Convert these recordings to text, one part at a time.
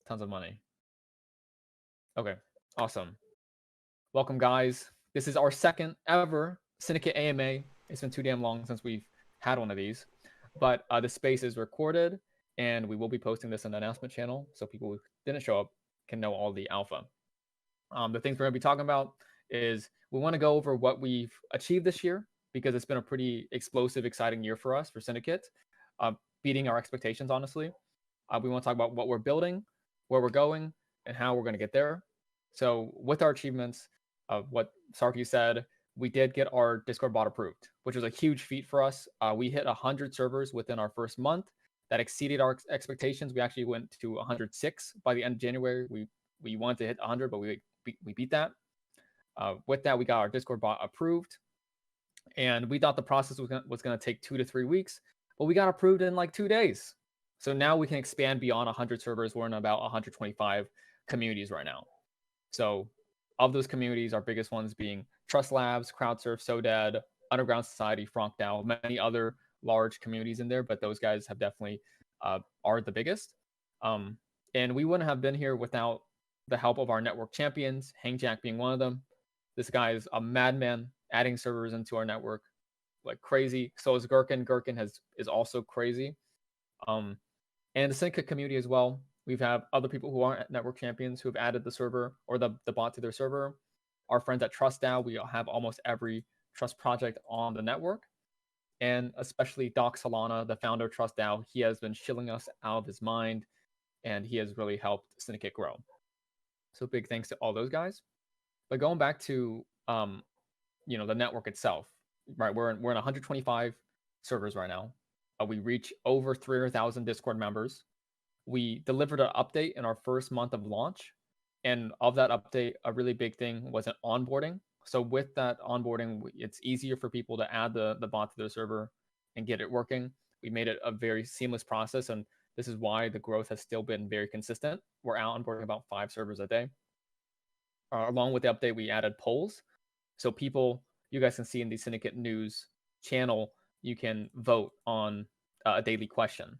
Tons of money. Okay, awesome. Welcome, guys. This is our second ever Syndicate AMA. It's been too damn long since we've had one of these, but the space is recorded, and we will be posting this on the announcement channel so people who didn't show up can know all the alpha. The things we're going to be talking about is we want to go over what we've achieved this year because it's been a pretty explosive, exciting year for us for Syndicate, beating our expectations, honestly. We want to talk about what we're building, where we're going, and how we're going to get there. So, with our achievements, what Sarky said, we did get our Discord bot approved, which was a huge feat for us. We hit 100 servers within our first month. That exceeded our expectations. We actually went to 106 by the end of January. We wanted to hit 100, but we beat that. With that, we got our Discord bot approved, and we thought the process was going to take 2 to 3 weeks, but we got approved in like 2 days. So now we can expand beyond 100 servers. We're in about 125 communities right now. So of those communities, our biggest ones being Trust Labs, CrowdSurf, SoDead, Underground Society, FronkDAO, many other large communities in there, but those guys have definitely are the biggest. And we wouldn't have been here without the help of our network champions, HangJack being one of them. This guy is a madman, adding servers into our network like crazy. So is Gherkin. Gherkin is also crazy. And the Syndicate community as well. We have other people who aren't network champions who have added the server or the bot to their server. Our friends at TrustDAO, we have almost every trust project on the network. And especially Doc Solana, the founder of TrustDAO, he has been chilling us out of his mind, and he has really helped Syndicate grow. So big thanks to all those guys. But going back to the network itself, right? We're in 125 servers right now. We reach over 300,000 Discord members. We delivered an update in our first month of launch. And of that update, a really big thing was an onboarding. So with that onboarding, it's easier for people to add the bot to their server and get it working. We made it a very seamless process. And this is why the growth has still been very consistent. We're out onboarding about 5 servers a day. Along with the update, we added polls. So people, you guys can see in the Syndicate News channel, you can vote on a daily question.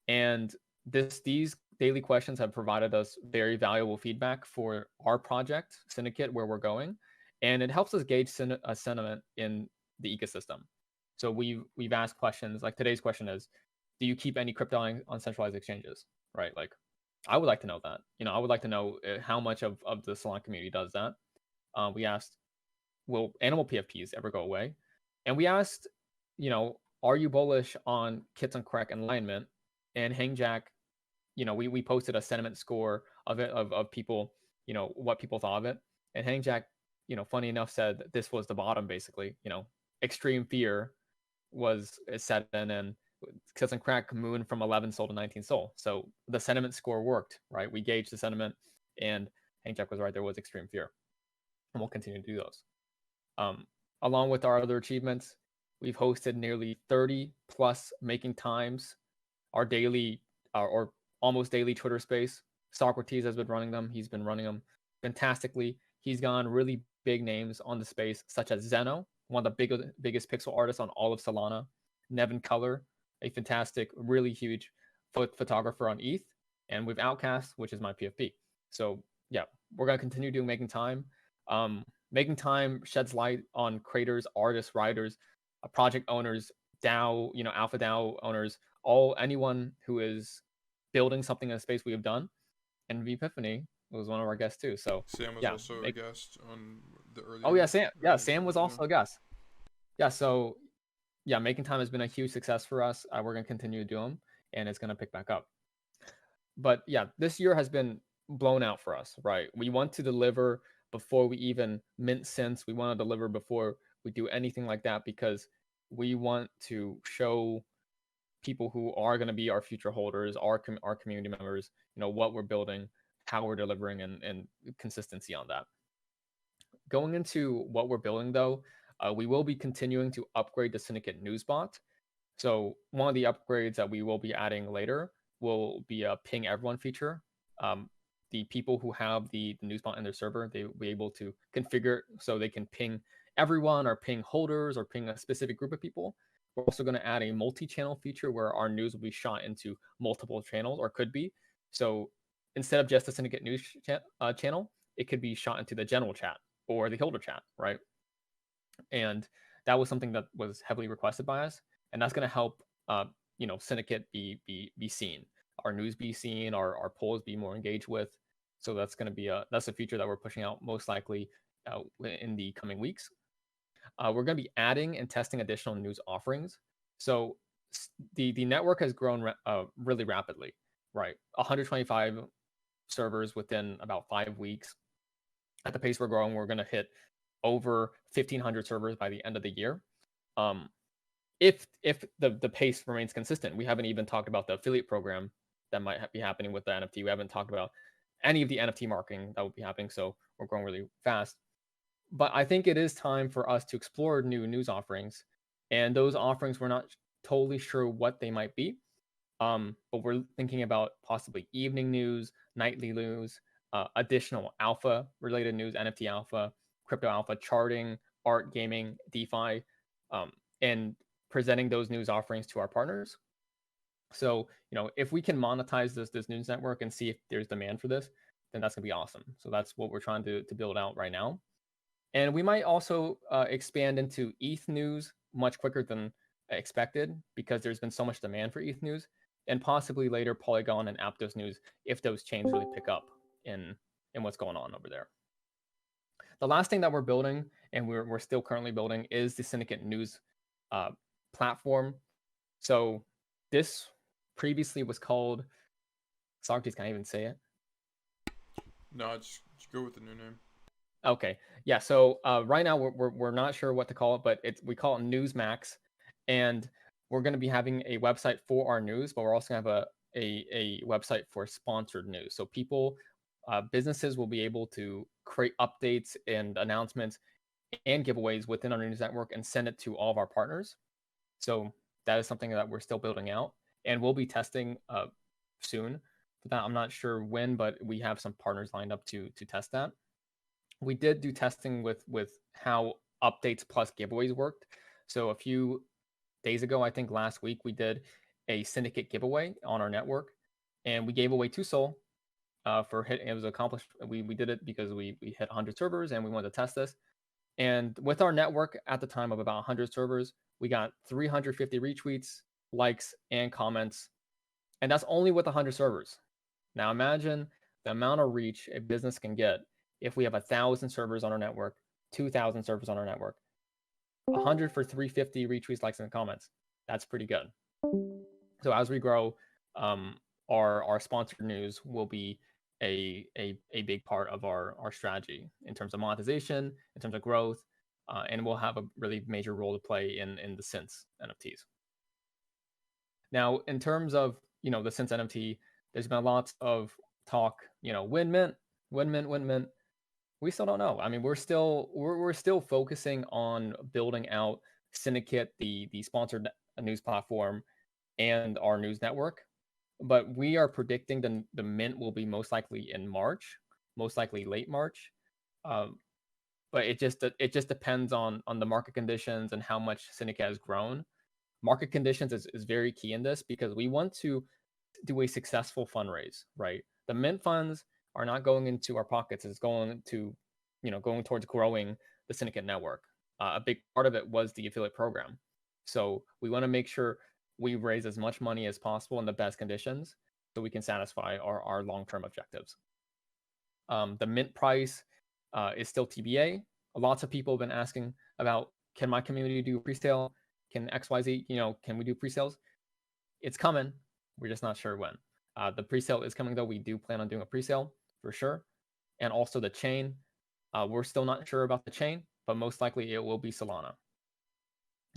And these daily questions have provided us very valuable feedback for our project, Syndicate, where we're going. And it helps us gauge a sentiment in the ecosystem. So we've asked questions, like today's question is, do you keep any crypto on centralized exchanges? Right? Like, I would like to know that. I would like to know how much of the Solana community does that. We asked, will animal PFPs ever go away? And we asked, are you bullish on Kits on Crack alignment? And HangJack, we posted a sentiment score of it, of people, what people thought of it. And HangJack, funny enough, said that this was the bottom, basically. Extreme fear was set in, and Kits on Crack moon from 11 SOL to 19 SOL. So the sentiment score worked, right? We gauged the sentiment, and HangJack was right. There was extreme fear, and we'll continue to do those. Along with our other achievements, we've hosted nearly 30 plus making times. Our daily or almost daily Twitter space. Socrates has been running them. He's been running them fantastically. He's gone really big names on the space, such as Zeno, one of the biggest pixel artists on all of Solana. Nevin Color, a fantastic, really huge photographer on ETH. And with Outcast, which is my PFP. So yeah, we're going to continue doing Making Time. Making Time sheds light on creators, artists, writers, project owners, DAO, Alpha DAO owners, anyone who is building something in a space we have done. And V Epiphany was one of our guests too. So Sam was also a guest on the earlier. Oh yeah, Sam. Yeah, Sam was also a guest. Yeah, so yeah, Making Time has been a huge success for us. We're gonna continue to do them, and it's gonna pick back up. But yeah, this year has been blown out for us, right? We want to deliver before we even mint synths. We want to deliver before we do anything like that, because we want to show people who are going to be our future holders, our community members, what we're building, how we're delivering, and consistency on that. Going into what we're building, though, we will be continuing to upgrade the Syndicate Newsbot. So one of the upgrades that we will be adding later will be a ping everyone feature. The people who have the Newsbot in their server, they will be able to configure it so they can ping everyone or ping holders or ping a specific group of people. We're also going to add a multi-channel feature where our news will be shot into multiple channels, or could be. So instead of just the Syndicate News channel, it could be shot into the general chat or the Hilder chat, right? And that was something that was heavily requested by us, and that's going to help, Syndicate be seen, our news be seen, our polls be more engaged with. So that's going to be that's a feature that we're pushing out most likely in the coming weeks. We're going to be adding and testing additional news offerings. So the network has grown really rapidly, right? 125 servers within about 5 weeks. At the pace we're growing, we're going to hit over 1,500 servers by the end of the year. If the pace remains consistent, we haven't even talked about the affiliate program that might be happening with the NFT. We haven't talked about any of the NFT marketing that would be happening. So we're growing really fast. But I think it is time for us to explore new news offerings, and those offerings we're not totally sure what they might be. But we're thinking about possibly evening news, nightly news, additional alpha related news, NFT alpha, crypto alpha, charting, art, gaming, DeFi, and presenting those news offerings to our partners. So, if we can monetize this news network and see if there's demand for this, then that's gonna be awesome. So that's what we're trying to build out right now. And we might also expand into ETH news much quicker than expected, because there's been so much demand for ETH news, and possibly later Polygon and Aptos news if those chains really pick up in what's going on over there. The last thing that we're building, and we're still currently building, is the Syndicate News platform. So this previously was called, Socrates, can I even say it? No, just go with the new name. Okay, yeah. So right now we're not sure what to call it, but we call it Newsmax, and we're going to be having a website for our news, but we're also going to have a website for sponsored news. So businesses will be able to create updates and announcements and giveaways within our news network and send it to all of our partners. So that is something that we're still building out, and we'll be testing soon. For that, I'm not sure when, but we have some partners lined up to test that. We did do testing with how updates plus giveaways worked. So a few days ago, I think last week, we did a Syndicate giveaway on our network, and we gave away 2 SOL for hit. It was accomplished. We did it because we hit 100 servers and we wanted to test this. And with our network at the time of about 100 servers, we got 350 retweets, likes, and comments, and that's only with 100 servers. Now imagine the amount of reach a business can get if we have 1,000 servers on our network, 2,000 servers on our network. 100 for 350 retweets, likes, and comments. That's pretty good. So as we grow, our sponsored news will be a big part of our strategy in terms of monetization, in terms of growth, and we'll have a really major role to play in the Synths NFTs. Now, in terms of the Synths NFT, there's been lots of talk. When mint. We still don't know. I mean, we're still focusing on building out Syndicate, the sponsored news platform, and our news network. But we are predicting the mint will be most likely in March, most likely late March. But it just depends on the market conditions and how much Syndicate has grown. Market conditions is very key in this, because we want to do a successful fundraise, right? The mint funds are not going into our pockets. It's going to, going towards growing the Syndicate network. A big part of it was the affiliate program. So we want to make sure we raise as much money as possible in the best conditions so we can satisfy our long-term objectives. The mint price is still TBA. Lots of people have been asking about, can my community do pre-sale? Can XYZ, can we do pre-sales? It's coming. We're just not sure when. The pre-sale is coming, though. We do plan on doing a pre-sale for sure. And also the chain. We're still not sure about the chain, but most likely it will be Solana.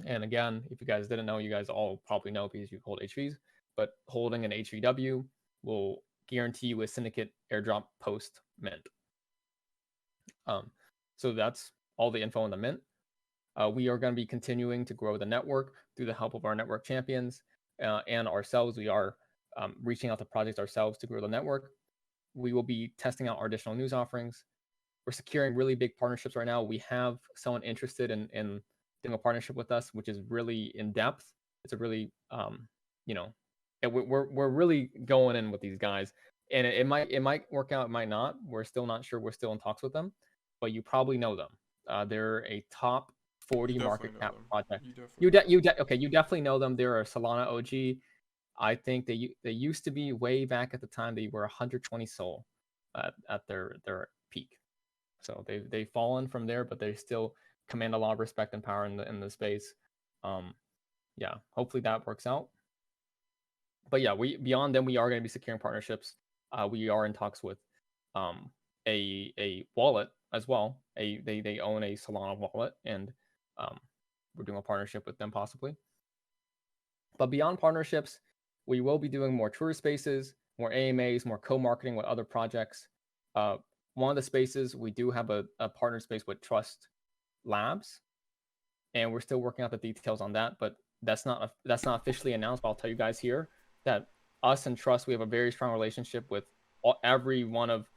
And again, if you guys didn't know, you guys all probably know because you hold HVs, but holding an HVW will guarantee you a Syndicate airdrop post mint. So that's all the info on the mint. We are going to be continuing to grow the network through the help of our network champions and ourselves. We are reaching out to projects ourselves to grow the network. We will be testing out our additional news offerings. We're securing really big partnerships right now. We have someone interested in doing a partnership with us, which is really in depth. It's a really, we're really going in with these guys. and it might work out, it might not. We're still not sure. We're still in talks with them, but you probably know them. They're a top You 40 definitely market know cap them. project. You definitely You know them. okay, you definitely know them. They're a Solana OG. I think they used to be way back at the time. They were 120 Sol at their peak. So they've fallen from there, but they still command a lot of respect and power in the space. Um, yeah, hopefully that works out. But yeah, we beyond them, we are going to be securing partnerships. We are in talks with um, a wallet as well. They own a Solana wallet, and um, we're doing a partnership with them possibly. But beyond partnerships, we will be doing more Twitter spaces, more AMAs, more co-marketing with other projects. Uh, one of the spaces we do have a partner space with Trust Labs, and we're still working out the details on that. But that's not officially announced. But I'll tell you guys here that us and Trust, we have a very strong relationship with every one of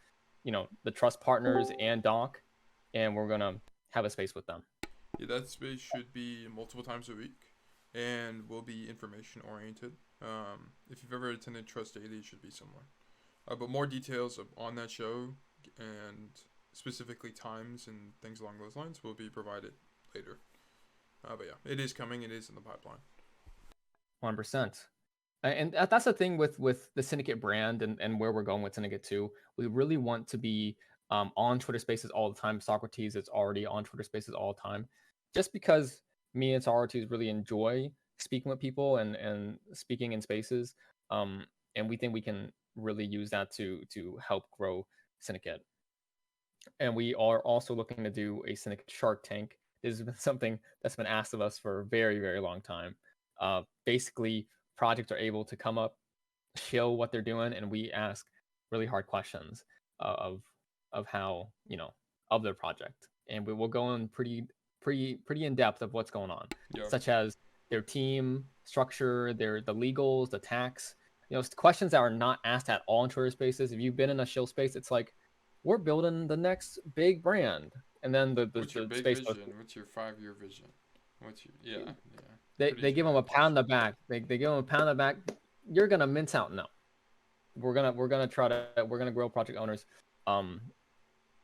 the Trust partners and Doc, and we're gonna have a space with them. Yeah, that space should be multiple times a week, and will be information oriented. If you've ever attended Trust Daily, it should be similar. But more details on that show and specifically times and things along those lines will be provided later. But yeah, it is coming. It is in the pipeline. 100%. And that's the thing with the Syndicate brand and where we're going with Syndicate 2. We really want to be on Twitter Spaces all the time. Socrates is already on Twitter Spaces all the time, just because me and Socrates really enjoy speaking with people and speaking in spaces. Um, and we think we can really use that to help grow Syndicate. And we are also looking to do a Syndicate Shark Tank. This has been something that's been asked of us for a very, very long time. Basically, projects are able to come up, show what they're doing, and we ask really hard questions of how of their project, and we will go in pretty in depth of what's going on, Yeah. such as their team structure, the legals, the tax. Questions that are not asked at all in Twitter Spaces. If you've been in a shill space, it's like we're building the next big brand, and then What's your the big space goes. vision? What's your 5 year vision? What's your yeah. They Pretty give them a generic pound in the questions. back. They give them a pound in the back. You're gonna mince out. No, we're gonna grow project owners. Um,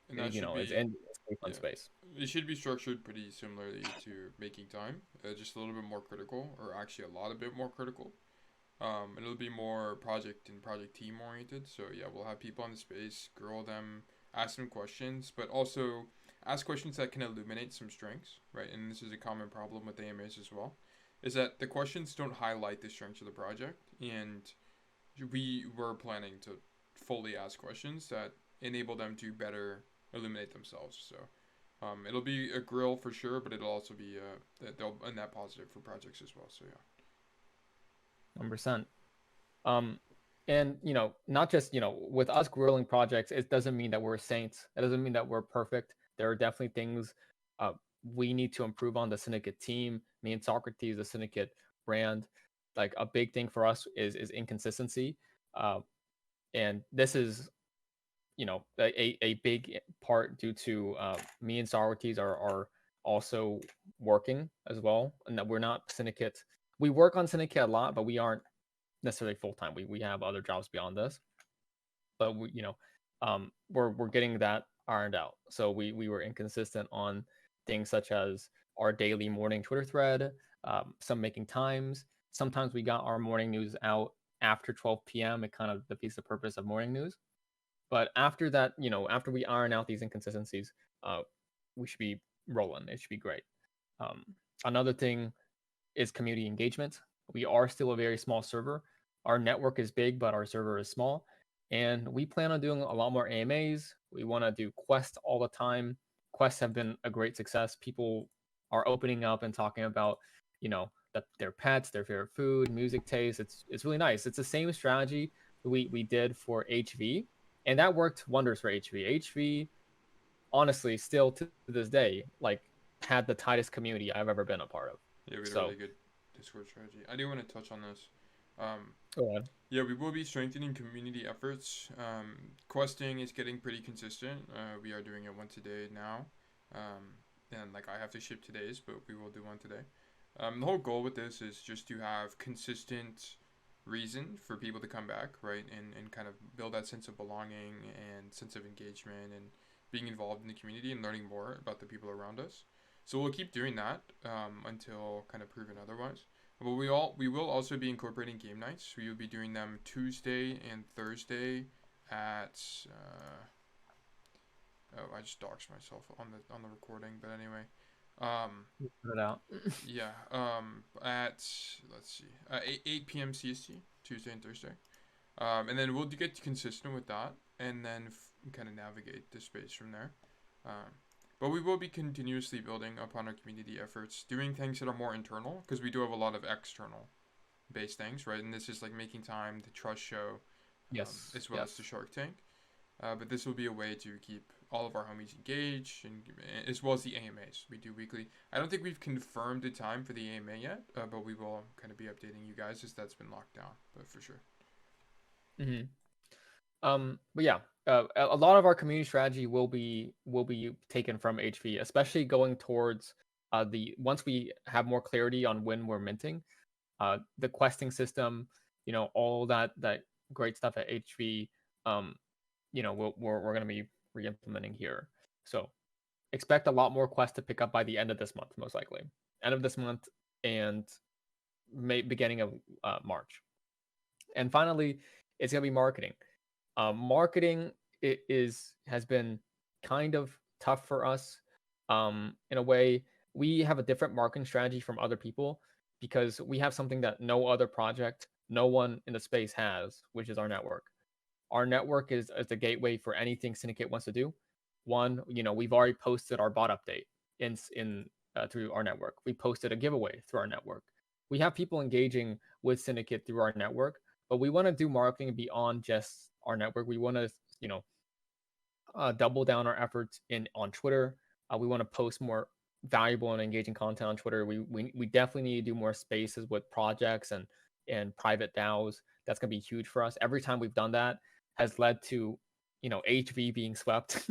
And that should it's be in a fun yeah. space. It should be structured pretty similarly to making time, just a little bit more critical, or actually a lot a bit more critical. It'll be more project and project team oriented. So yeah, we'll have people on the space, grill them, ask them questions, but also ask questions that can illuminate some strengths, right? And this is a common problem with AMAs as well, is that the questions don't highlight the strengths of the project, and we were planning to fully ask questions that enable them to better illuminate themselves. So it'll be a grill for sure, but it'll also be they'll a net positive for projects as well. So yeah. 100%. Um, and not just with us grilling projects, it doesn't mean that we're saints. It doesn't mean that we're perfect. There are definitely things uh, we need to improve on the Syndicate team. Me and Socrates, the Syndicate brand, like a big thing for us is inconsistency. Uh, and this is a big part due to me and Socrates are also working as well, and that we're not Syndicate. We work on Syndicate a lot, but we aren't necessarily full time. We have other jobs beyond this, but we're getting that ironed out. So we were inconsistent on things such as our daily morning Twitter thread, some making times. Sometimes we got our morning news out after 12 p.m. It kind of defeats the purpose of morning news. But after that, after we iron out these inconsistencies, uh, we should be rolling. It should be great. Um, Another thing is community engagement. We are still a very small server. Our network is big, but our server is small. And we plan on doing a lot more AMAs. We want to do quests all the time. Quests have been a great success. People are opening up and talking about, their pets, their favorite food, music taste. It's really nice. It's the same strategy we did for HV, and that worked wonders for HV. HV, honestly, still to this day, like had the tightest community I've ever been a part of. Yeah, we had a So really good Discord strategy. I do want to touch on this. Um, go ahead. yeah, we will be strengthening community efforts. Questing is getting pretty consistent. We are doing it once a day now. And like I have to ship today's, but we will do one today. The whole goal with this is just to have consistent reason for people to come back, right? And kind of build that sense of belonging and sense of engagement and being involved in the community and learning more about the people around us. So we'll keep doing that until kind of proven otherwise. But we will also be incorporating game nights. We will be doing them Tuesday and Thursday at oh, I just doxed myself on the recording, but anyway. Put it out. Yeah. At let's see, 8 p.m. CST Tuesday and Thursday. And then we'll get consistent with that, and then kind of navigate the space from there. Um, but we will be continuously building upon our community efforts, doing things that are more internal because we do have a lot of external based things, right? And this is like making time, the trust show, Yes. as well as the Yes. Shark Tank. But this will be a way to keep all of our homies engaged, and as well as the AMAs we do weekly. I don't think we've confirmed the time for the AMA yet, but we will kind of be updating you guys as that's been locked down. But for sure. Hmm. But yeah, a lot of our community strategy will be taken from HV, especially going towards the once we have more clarity on when we're minting, the questing system, all that great stuff at HV. Um, we're gonna be re-implementing here. So expect a lot more quests to pick up by the end of this month, most likely. End of this month and beginning of March. And finally, it's gonna be marketing. Marketing has been kind of tough for us. In a way, we have a different marketing strategy from other people because we have something that no other project, no one in the space has, which is our network. Our network is the gateway for anything Syndicate wants to do. One, we've already posted our bot update in through our network. We posted a giveaway through our network. We have people engaging with Syndicate through our network, but we want to do marketing beyond just our network. We want to, double down our efforts on Twitter. We want to post more valuable and engaging content on Twitter. We definitely need to do more spaces with projects and private DAOs. That's gonna be huge for us. Every time we've done that has led to HV being swept.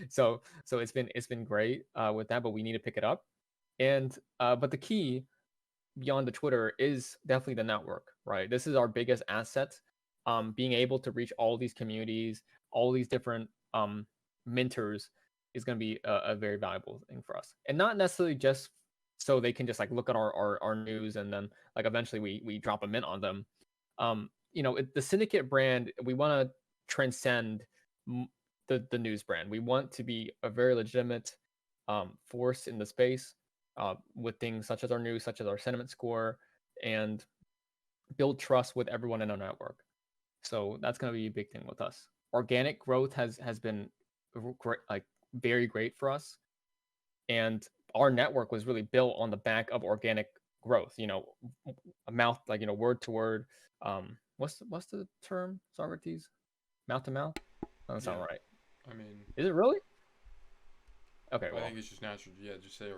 So it's been great with that, but we need to pick it up. And but the key beyond the Twitter is definitely the network, right? This is our biggest asset. Being able to reach all these communities, all these different minters is going to be a very valuable thing for us, and not necessarily just so they can just like look at our news and then like eventually we drop a mint on them. The Syndicate brand, we want to transcend the news brand. We want to be a very legitimate force in the space with things such as our news, such as our sentiment score, and build trust with everyone in our network. So that's going to be a big thing with us. Organic growth has been great, like very great for us, and our network was really built on the back of organic growth. A mouth like word to word. What's the term, Socrates? Mouth to mouth? Doesn't sound Yeah. right. I mean, Is it really? Okay, I well, think it's just natural. Yeah, just say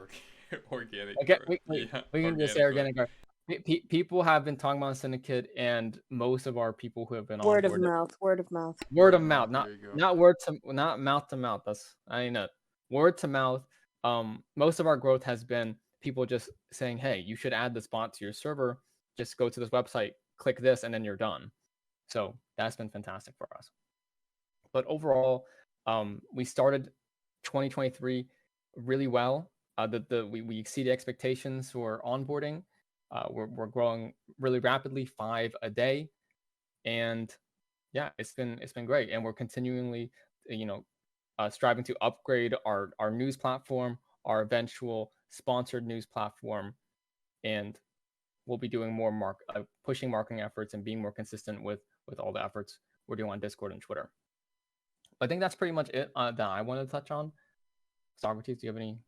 organic okay, growth. we Yeah, we can just say organic growth. organic growth. People have been talking about Syndicate, and most of our people who have been Word of onboarded, mouth. Word of mouth. word of mouth, There you go. not mouth to mouth. That's I know, word to mouth. Most of our growth has been people just saying, "Hey, you should add this bot to your server. Just go to this website, click this, and then you're done." So that's been fantastic for us. But overall, we started 2023 really well. We exceeded expectations for onboarding. We're growing really rapidly, 5 a day, and yeah, it's been great. And we're continually, you know, striving to upgrade our news platform, our eventual sponsored news platform, and we'll be doing more pushing marketing efforts and being more consistent with all the efforts we're doing on Discord and Twitter. I think that's pretty much it that I want to touch on. Socrates, do you have any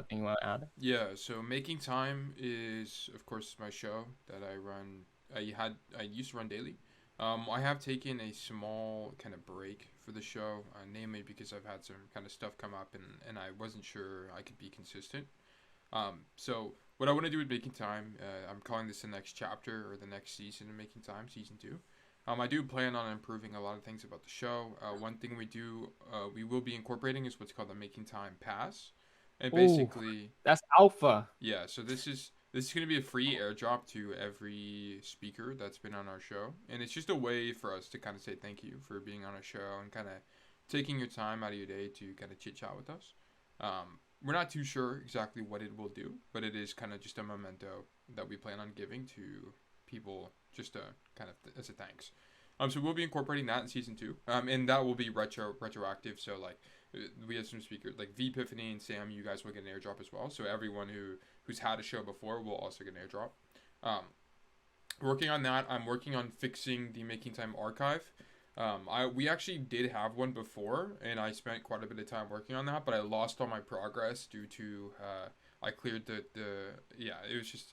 thing you want to add? Yeah. So making time is, of course, my show that I run. I used to run daily. I have taken a small kind of break for the show, namely because I've had some kind of stuff come up and I wasn't sure I could be consistent. So what I want to do with Making Time, I'm calling this the next chapter or the next season of Making Time, season two. I do plan on improving a lot of things about the show. One thing we will be incorporating is what's called the Making Time Pass, and Oh, basically, that's alpha. yeah. So this is This is going to be a free airdrop to every speaker that's been on our show. And it's just a way for us to kind of say thank you for being on our show and kind of taking your time out of your day to kind of chit chat with us. We're not too sure exactly what it will do, but it is kind of just a memento that we plan on giving to people just to kind of as a thanks. So we'll be incorporating that in season 2, and that will be retroactive. So like we have some speakers like V Epiphany and Sam. You guys will get an airdrop as well. So everyone who's had a show before will also get an airdrop. Um, Working on that. I'm working on fixing the Making Time archive. We actually did have one before, and I spent quite a bit of time working on that, but I lost all my progress due to I cleared the yeah. It was just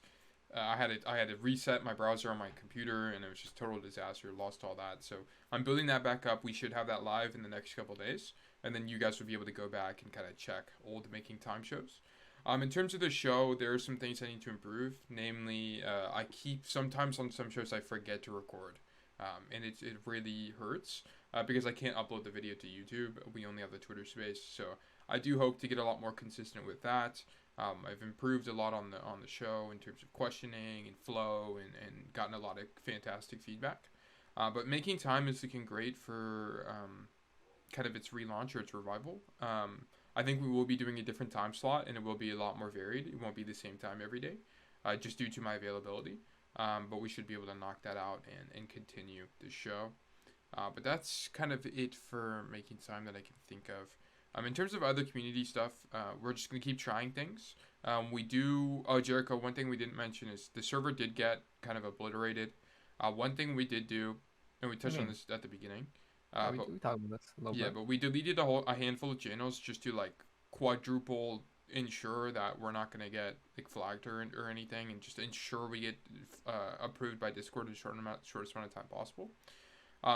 I had to reset my browser on my computer, and it was just total disaster. Lost all that, so I'm building that back up. We should have that live in the next couple of days, and then you guys will be able to go back and kind of check old Making Time shows. In terms of the show, there are some things I need to improve. Namely, I keep sometimes on some shows I forget to record, and it really hurts because I can't upload the video to YouTube. We only have the Twitter space, so I do hope to get a lot more consistent with that. I've improved a lot on the show in terms of questioning and flow, and gotten a lot of fantastic feedback. But Making Time is looking great for kind of its relaunch or its revival. I think we will be doing a different time slot, and it will be a lot more varied. It won't be the same time every day, just due to my availability. But we should be able to knock that out and continue the show. But that's kind of it for Making Time that I can think of. In terms of other community stuff, we're just going to keep trying things. We do. Oh, Jericho, one thing we didn't mention is the server did get kind of obliterated. One thing we did do, and we touched on this at the beginning. Yeah, But we talked about this a little yeah, bit. but we deleted a handful of channels just to like quadruple ensure that we're not gonna get like flagged or anything, and just ensure we get approved by Discord in the shortest amount of time possible.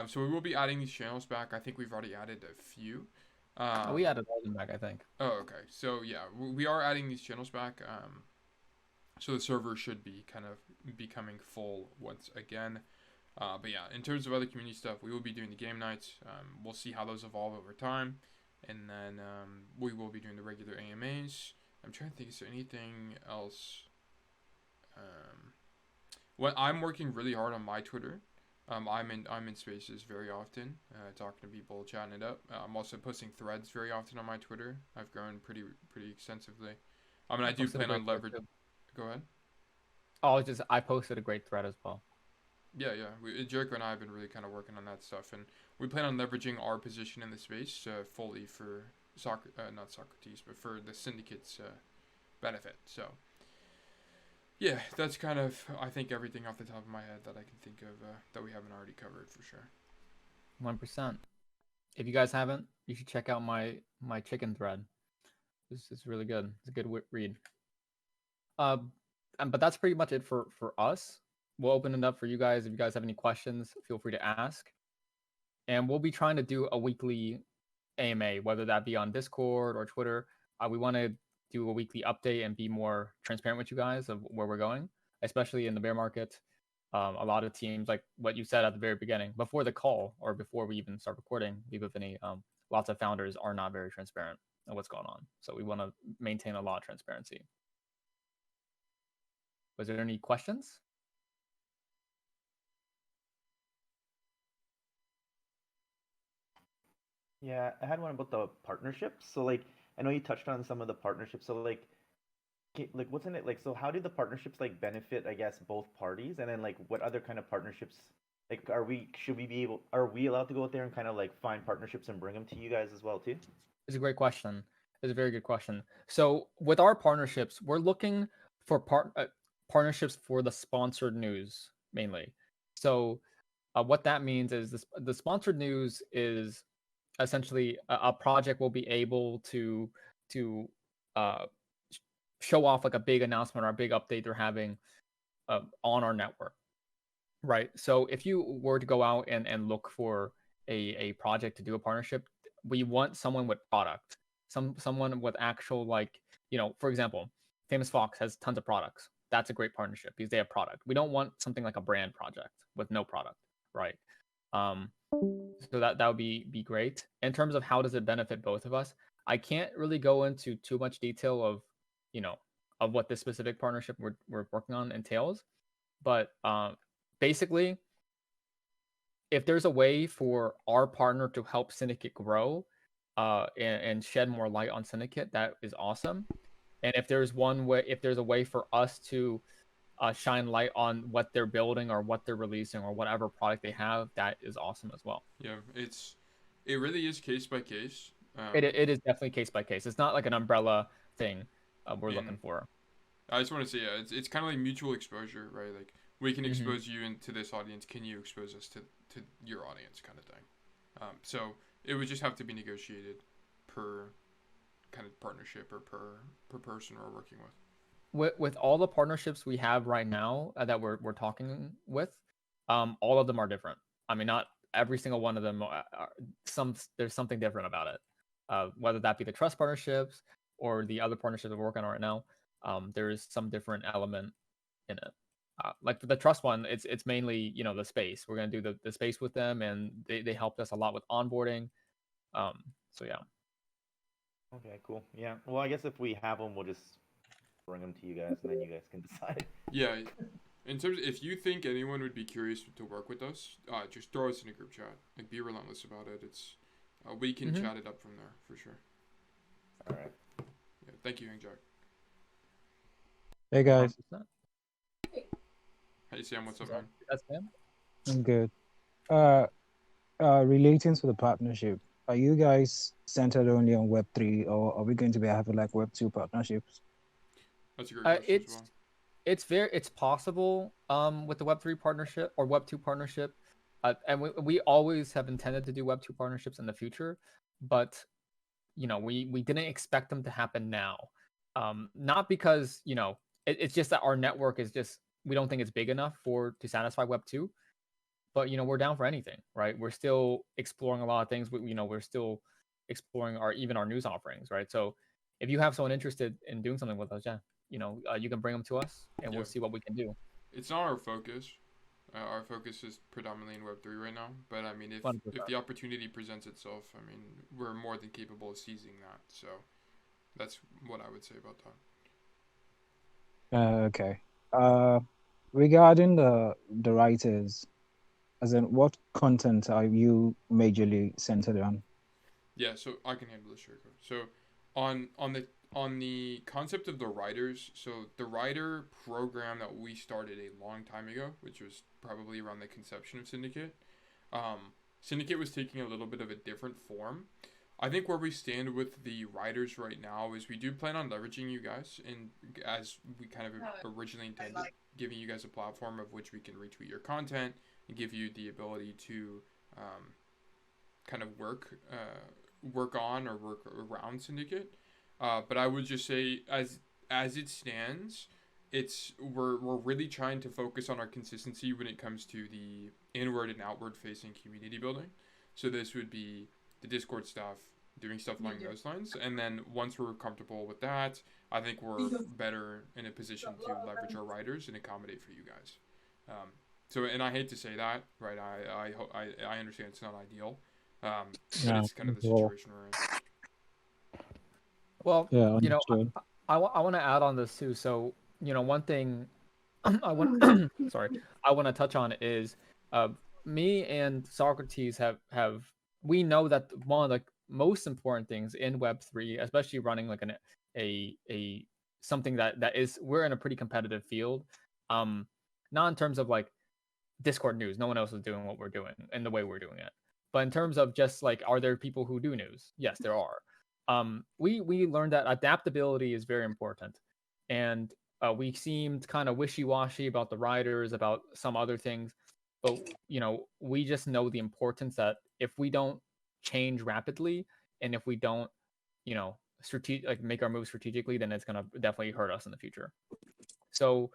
So we will be adding these channels back. I think we've already added a few. We added all of them back, I think. Oh, okay. So yeah, we are adding these channels back. So the server should be kind of becoming full once again. But yeah, in terms of other community stuff, we will be doing the game nights. We'll see how those evolve over time. And then we will be doing the regular AMAs. I'm trying to think, is there anything else? What I'm working really hard on my Twitter. I'm in spaces very often, talking to people, chatting it up. I'm also posting threads very often on my Twitter. I've grown pretty extensively. I do plan on leverage. Go ahead. Oh, I posted a great thread as well. Yeah. Jericho and I have been really kind of working on that stuff, and we plan on leveraging our position in the space fully for not Socrates, but for the syndicate's benefit. So, yeah, that's kind of I think everything off the top of my head that I can think of that we haven't already covered for sure. 1%. If you guys haven't, you should check out my chicken thread. It's really good. It's a good read. But that's pretty much it for us. We'll open it up for you guys. If you guys have any questions, feel free to ask. And we'll be trying to do a weekly AMA, whether that be on Discord or Twitter. We want to do a weekly update and be more transparent with you guys of where we're going, especially in the bear market. A lot of teams, like what you said at the very beginning, before the call or before we even start recording, lots of founders are not very transparent of what's going on. So we want to maintain a lot of transparency. Was there any questions? Yeah, I had one about the partnerships. So like I know you touched on some of the partnerships. So like what's in it like so how do the partnerships like benefit I guess both parties? And then like what other kind of partnerships like are we allowed to go out there and kind of like find partnerships and bring them to you guys as well too? It's a great question. It's a very good question. So with our partnerships, we're looking for partnerships for the sponsored news mainly. So what that means is the sponsored news is essentially a project will be able to uh, show off like a big announcement or a big update they're having on our network, right? So if you were to go out and look for a project to do a partnership, we want someone with product, someone with actual like, for example, Famous Fox has tons of products. That's a great partnership because they have product. We don't want something like a brand project with no product, right? So that would be great. In terms of how does it benefit both of us, I can't really go into too much detail of of what this specific partnership we're working on entails. But basically, if there's a way for our partner to help Syndicate grow and shed more light on Syndicate, that is awesome. And if there's a way for us to shine light on what they're building or what they're releasing or whatever product they have, that is awesome as well. Yeah, it really is case by case. It is definitely case by case. It's not like an umbrella thing we're looking And for. I just want to say, yeah, it's kind of like mutual exposure, right? Like we can Mhm. expose you into this audience. Can you expose us to your audience, kind of thing? So it would just have to be negotiated per kind of partnership or per person we're working with. With all the partnerships we have right now that we're talking with, all of them are different. I mean, not every single one of them. There's something different about it. Whether that be the trust partnerships or the other partnerships we're working on right now, there is some different element in it. Like for the trust one, it's mainly the space. We're gonna do the space with them, and they helped us a lot with onboarding. So yeah. Okay, cool. Yeah. Well, I guess if we have them, we'll just bring them to you guys, and then you guys can decide. Yeah. In terms, if you think anyone would be curious to work with us, just throw us in a group chat. Like, be relentless about it. It's we can Mhm. chat it up from there for sure. All right. Yeah. Thank you, Young Jack. Hey guys, 100%. Hey Sam, what's up, man? That's Sam. I'm good. Relating to the partnership, are you guys centered only on Web3, or are we going to be having like Web2 partnerships? That's a great question as well. It's possible with the Web3 partnership or Web2 partnership, and we always have intended to do Web2 partnerships in the future, but we didn't expect them to happen now. Not because it's just that our network is just, we don't think it's big enough to satisfy Web2, but we're down for anything, right? We're still exploring a lot of things. We're still exploring our news offerings, right? So if you have someone interested in doing something with us, yeah, you can bring them to us, and Yeah. we'll see what we can do. It's not our focus. Our focus is predominantly in Web3 right now. But I mean, if 100%. the opportunity presents itself, I mean, we're more than capable of seizing that. So that's what I would say about that. Okay. Regarding the writers, as in what content are you majorly centered on? Yeah, so I can handle this, Jericho. So on the concept of the writers, so the writer program that we started a long time ago, which was probably around the conception of Syndicate, Syndicate was taking a little bit of a different form. I think where we stand with the writers right now is we do plan on leveraging you guys, and as we kind of originally intended, giving you guys a platform of which we can retweet your content and give you the ability to kind of work on or work around Syndicate. But I would just say, as it stands, we're really trying to focus on our consistency when it comes to the inward and outward facing community building. So this would be the Discord stuff, doing stuff along those lines, and then once we're comfortable with that, I think we're better in a position to leverage our writers and accommodate for you guys. So, and I hate to say that, right? I understand it's not ideal, but Yeah, it's kind of the well, situation we're in. Well, yeah, understood. I want to add on this too. So one thing I want sorry, I want to touch on is me and Socrates have we know that one of the most important things in Web3, especially running like a something that is, we're in a pretty competitive field, not in terms of like Discord news. No one else is doing what we're doing and the way we're doing it. But in terms of just like, are there people who do news? Yes, there are. We learned that adaptability is very important, and we seemed kind of wishy-washy about the writers, about some other things, but we just know the importance that if we don't change rapidly, and if we don't, like make our moves strategically, then it's gonna definitely hurt us in the future. So,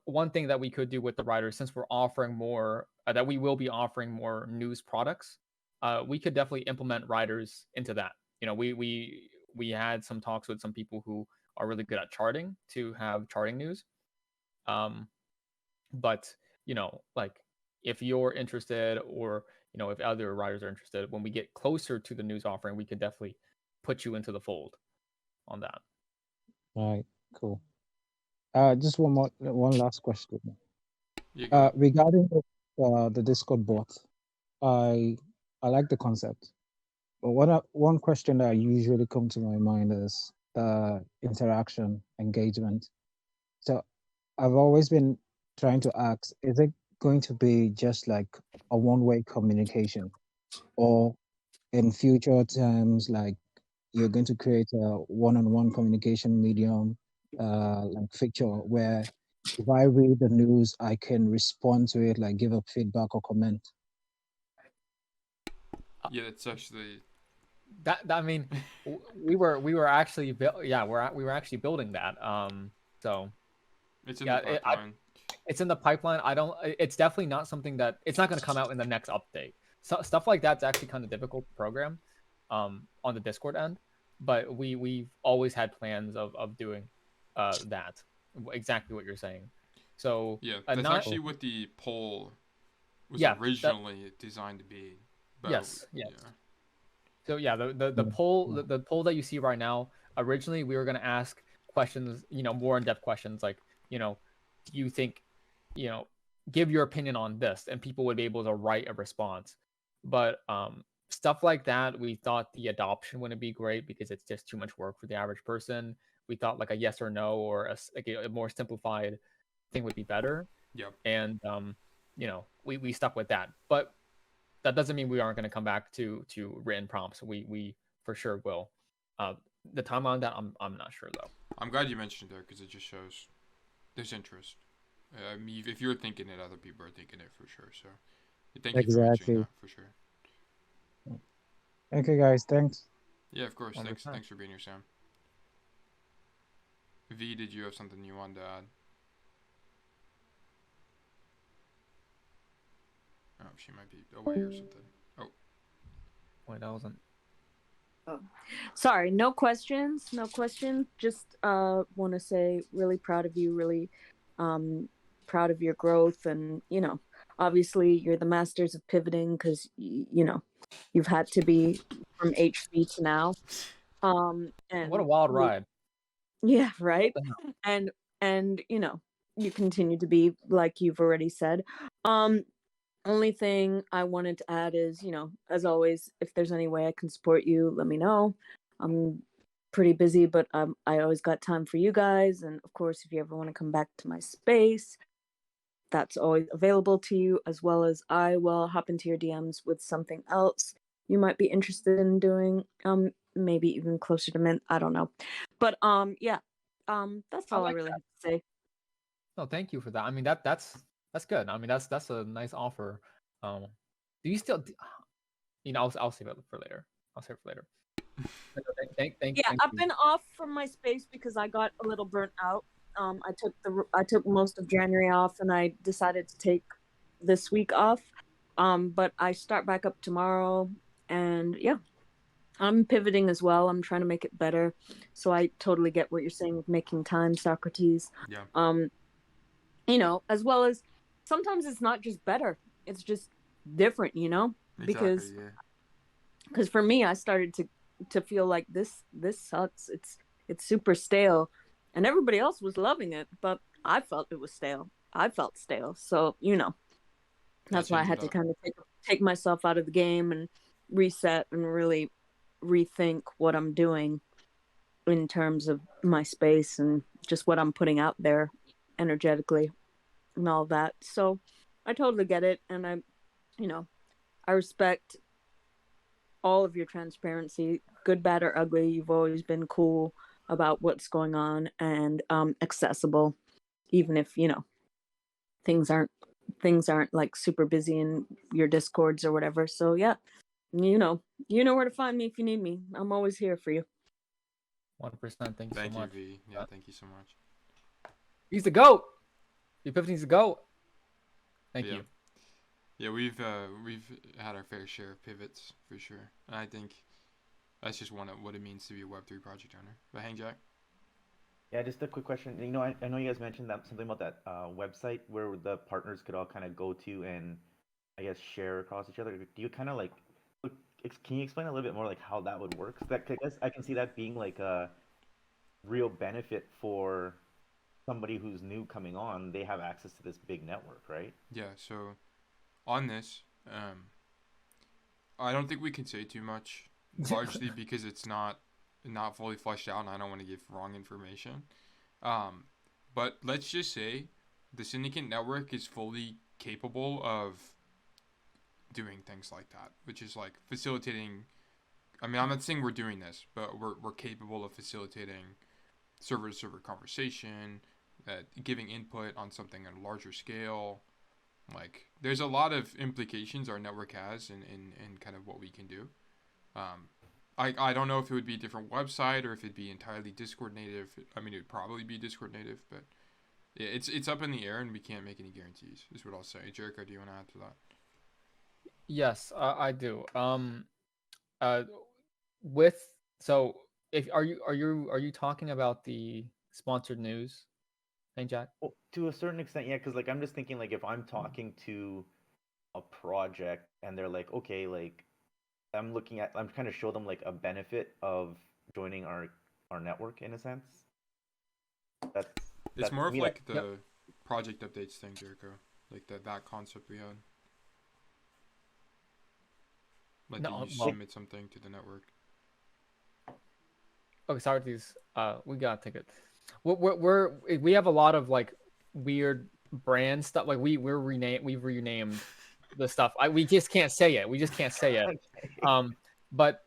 one thing that we could do with the writers, since we're offering more, that we will be offering more news products, we could definitely implement writers into that. We had some talks with some people who are really good at charting to have charting news. But like if you're interested, or if other writers are interested, when we get closer to the news offering, we could definitely put you into the fold on that. Right, cool. Just one last question. You go. Regarding the Discord bot, I like the concept, but one question that usually come to my mind is interaction, engagement. So I've always been trying to ask: is it going to be just like a one-way communication, or in future terms, like you're going to create a one-on-one communication medium, like feature where if I read the news, I can respond to it, like give a feedback or comment. Yeah, it's actually. That I mean, we were actually we were actually building that. So It's in yeah, the pipeline. it's in the pipeline. It's definitely not something that it's not going to come out in the next update. So stuff like that's actually kind of difficult to program, on the Discord end. But we've always had plans of doing, that exactly what you're saying. So Yeah, that's not actually what the poll was yeah that originally designed to be. But yes. yeah, So yeah, the Mm, poll mm. the poll that you see right now. Originally, we were going to ask questions, more in depth questions like, do you think, you know, give your opinion on this, and people would be able to write a response. But stuff like that, we thought the adoption wouldn't be great because it's just too much work for the average person. We thought like a yes or no or like a more simplified thing would be better, yep. and we stuck with that. But that doesn't mean we aren't going to come back to written prompts. We for sure will. The timeline on that, I'm not sure though. I'm glad you mentioned it there because it just shows there's interest. I mean, if you're thinking it, other people are thinking it for sure. So, thank you for mentioning Exactly. that for sure. Okay, guys, thanks. Yeah, of course. Thanks. 100%. Thanks for being here, Sam. V, did you have something you wanted to add? Oh, she might be away or something. Oh, Wait, that wasn't. Oh. Sorry, no questions. No questions. Just want to say really proud of you, really proud of your growth, and obviously you're the masters of pivoting because you've had to be from HV to now. And What a wild ride. yeah, What right. the hell? And you continue to be like you've already said. Only thing I wanted to add is, as always, if there's any way I can support you, let me know. I'm pretty busy, but I always got time for you guys. And of course, if you ever want to come back to my space, that's always available to you, as well as I will hop into your DMs with something else you might be interested in doing. Maybe even closer to mint. I don't know. But yeah. That's I all I like really that. have to say. No, thank you for that. I mean, that's good. I mean, that's a nice offer. Do you still? I'll save it for later. I'll save it for later. Yeah, Thank I've you. been off from my space because I got a little burnt out. I took most of January off, and I decided to take this week off. But I start back up tomorrow, and yeah, I'm pivoting as well. I'm trying to make it better. So I totally get what you're saying with making time, Socrates. yeah. Um, as well as sometimes it's not just better; it's just different. Exactly. Because for me, I started to feel like this sucks. It's super stale, and everybody else was loving it, but I felt it was stale. I felt stale, so that's why I Change had it to up. kind of take myself out of the game and reset and really rethink what I'm doing in terms of my space and just what I'm putting out there energetically and all that. So I totally get it, and you know, I respect all of your transparency, good, bad, or ugly. You've always been cool about what's going on and accessible, even if things aren't things aren't like super busy in your discords or whatever. So yeah, where to find me if you need me. I'm always here for you. 1%. Thank you so Thank you, much. V. Yeah, thank you so much. He's the goat. Epiphany's the goat. Thank Yeah. you. Yeah, we've had our fair share of pivots for sure, and I think that's just one of what it means to be a Web3 project owner. But Hang Jack, Yeah, just a quick question. I know you guys mentioned that something about that website where the partners could all kind of go to and I guess share across each other. Do you kind of like, can you explain a little bit more like how that would work? 'Cause I guess I can see that being like a real benefit for somebody who's new coming on, they have access to this big network, right? Yeah. So on this, I don't think we can say too much, largely because it's not fully fleshed out, and I don't want to give wrong information. Um, but let's just say the Syndicate network is fully capable of doing things like that, which is like facilitating. I mean, I'm not saying we're doing this, but we're capable of facilitating server to server conversation, giving input on something on a larger scale. Like, there's a lot of implications our network has in kind of what we can do. Um, I don't know if it would be a different website or if it'd be entirely Discord native. I mean, it would probably be Discord native, but yeah, it's up in the air and we can't make any guarantees, is what I'll say. Jericho, do you want to add to that? Yes, I do. Uh, with so if are you talking about the sponsored news thing, Jack? Well, to a certain extent, yeah, because like I'm just thinking like if I'm talking to a project and they're like, okay, like I'm trying to show them like a benefit of joining our network in a sense. That's It's that's more to of me like that Yep. the project updates thing, Jericho. Like that concept we had. Like that No, you well, submit something to the network. okay, Socrates. We gotta take it. We have a lot of like weird brand stuff. Like we've renamed the stuff. We just can't say it. We just can't say it. okay. Um, but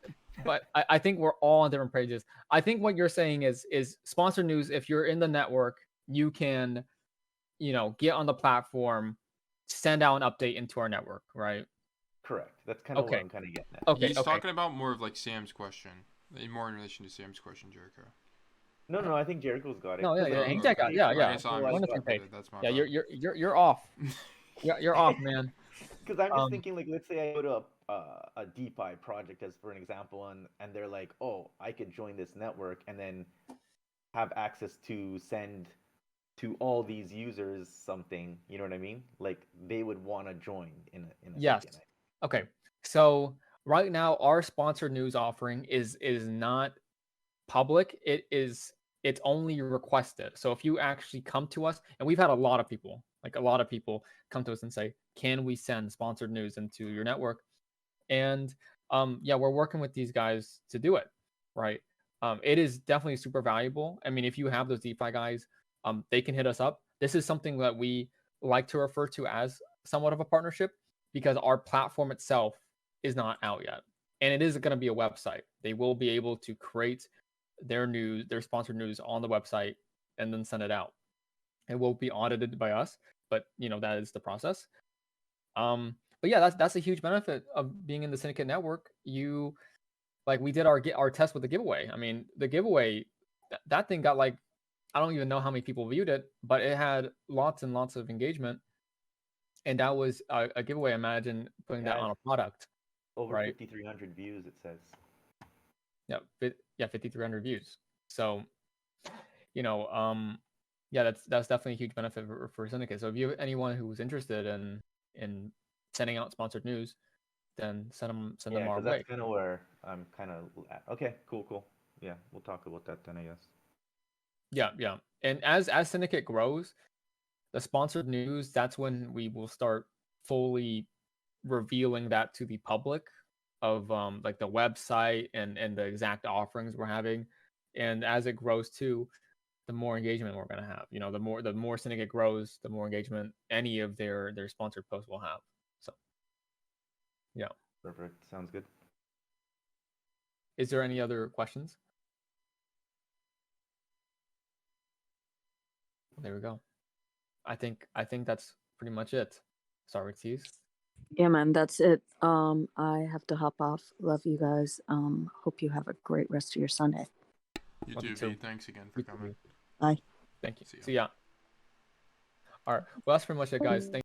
I think we're all on different pages. I think what you're saying is sponsored news. If you're in the network, you can, get on the platform, send out an update into our network, right? Correct. That's kind of what Okay. I'm kind of getting at. Okay. He's Okay. talking about more of like Sam's question, more in relation to Sam's question, Jericho. No, I think Jericho's got it. No, yeah, Because yeah, like, Oh, exactly. okay. Yeah, I yeah. guess I'm We're on just the same page. that's my Yeah, bad. you're off. You're off, man. because I'm just Um, thinking like let's say I go to a DeFi project as for an example, and they're like, oh, I could join this network and then have access to send to all these users something. You know what I mean? Like they would want to join in a yes. second. Okay. So right now, our sponsored news offering is not public. It's only requested. So if you actually come to us, and we've had a lot of people, come to us and say, "Can we send sponsored news into your network?" And yeah, we're working with these guys to do it, right? It is definitely super valuable. I mean, if you have those DeFi guys, they can hit us up. This is something that we like to refer to as somewhat of a partnership because our platform itself is not out yet, and it is going to be a website. They will be able to create their news, their sponsored news on the website, and then send it out. It won't be audited by us, but that is the process. But yeah, that's a huge benefit of being in the Syndicate network. You like we did our test with the giveaway. I mean, the giveaway that thing got like I don't even know how many people viewed it, but it had lots and lots of engagement, and that was a giveaway. Imagine putting that Yeah, on a product, over right? 5,300 views it says. Yeah, 5,300 views. So, you know, yeah, that's definitely a huge benefit for Syndicate. So if you have anyone who's interested in sending out sponsored news, then send Yeah, them our because way. that's kind of where I'm kind of at. Okay, cool. Yeah, we'll talk about that then, I guess. Yeah. And as Syndicate grows, the sponsored news, that's when we will start fully revealing that to the public of like the website and the exact offerings we're having. And as it grows too, the more engagement we're gonna have. The more Syndicate grows, the more engagement any of their sponsored posts will have. So yeah. Perfect. Sounds good. Is there any other questions? There we go. I think that's pretty much it. Socrates. Yeah, man, that's it. I have to hop off. Love you guys. Hope you have a great rest of your Sunday. You Love too, you too. V. Thanks again for coming. Bye. Thank you. See ya. See ya. All right. Well, that's pretty much it, guys. Thank